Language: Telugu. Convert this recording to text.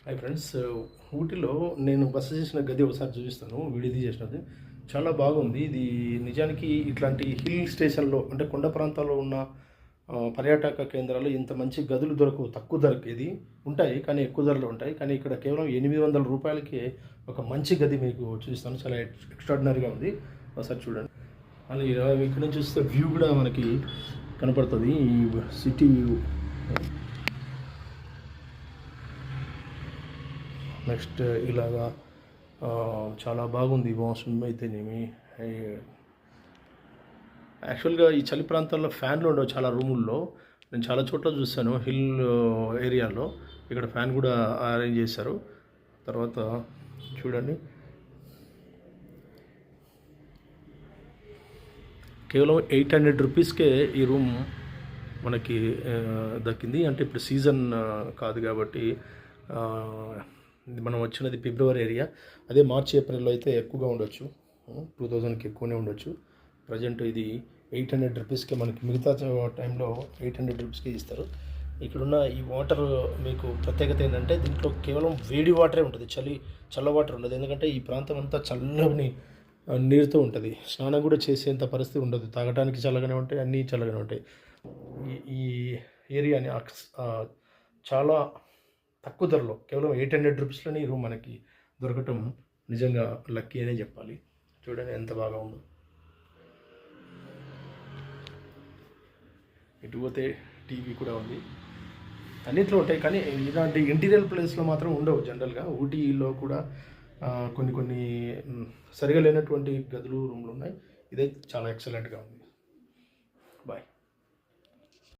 హాయ్ ఫ్రెండ్స్, ఊటీలో నేను బస చేసిన గది ఒకసారి చూపిస్తాను. వీడియో తీసేసినది చాలా బాగుంది. ఇది నిజానికి ఇట్లాంటి హిల్ స్టేషన్లో అంటే కొండ ప్రాంతాల్లో ఉన్న పర్యాటక కేంద్రాలు ఇంత మంచి గదులు దొరకవు. తక్కువ ధరకి ఇది ఉంటాయి, కానీ ఎక్కువ ధరలో ఉంటాయి. కానీ ఇక్కడ కేవలం 800 రూపాయలకి ఒక మంచి గది మీకు చూపిస్తాను. చాలా ఎక్స్ట్రాడినరీగా ఉంది. ఒకసారి చూడండి. అని ఇక్కడ నుంచి చూస్తే వ్యూ కూడా మనకి కనపడుతుంది. ఈ సిటీ వ్యూ. నెక్స్ట్ ఇలాగా చాలా బాగుంది. వాష్రూమ్ అయితేనేమి. యాక్చువల్గా ఈ చలి ప్రాంతాల్లో ఫ్యాన్లు ఉండవు చాలా రూముల్లో. నేను చాలా చోట్ల చూశాను హిల్ ఏరియాలో. ఇక్కడ ఫ్యాన్ కూడా అరేంజ్ చేశారు. తర్వాత చూడండి, కేవలం 800 రూపీస్కే ఈ రూమ్ మనకి దక్కింది. అంటే ఇప్పుడు సీజన్ కాదు కాబట్టి, మనం వచ్చినది ఫిబ్రవరి ఏరియా. అదే మార్చి ఏప్రిల్లో అయితే ఎక్కువగా ఉండొచ్చు, 2000కి ఎక్కువనే ఉండొచ్చు. ప్రజెంట్ ఇది 800 రూపీస్కే మనకి, మిగతా టైంలో 800 రూపీస్కే ఇస్తారు. ఇక్కడున్న ఈ వాటర్ మీకు ప్రత్యేకత ఏంటంటే దీంట్లో కేవలం వేడి వాటరే ఉంటుంది, చల్ల వాటర్ ఉండదు. ఎందుకంటే ఈ ప్రాంతం అంతా చల్లని నీరుతో ఉంటుంది. స్నానం కూడా చేసేంత పరిస్థితి ఉండదు. తాగడానికి చల్లగానే ఉంటాయి, అన్నీ చల్లగానే ఉంటాయి. ఈ ఏరియాని చాలా తక్కువ ధరలో కేవలం 800 రూపీస్లోనే ఈ రూమ్ మనకి దొరకటం నిజంగా లక్కీ అనే చెప్పాలి. చూడండి ఎంత బాగా ఉందో. ఇటు పోతే టీవీ కూడా ఉంది. అన్నింటిలో ఉంటాయి, కానీ ఇలాంటి ఇంటీరియర్ ప్లేస్లో మాత్రం ఉండవు. జనరల్గా ఊటీలో కూడా కొన్ని సరిగా లేనటువంటి గదులు, రూమ్లు ఉన్నాయి. ఇదే చాలా ఎక్సలెంట్గా ఉంది.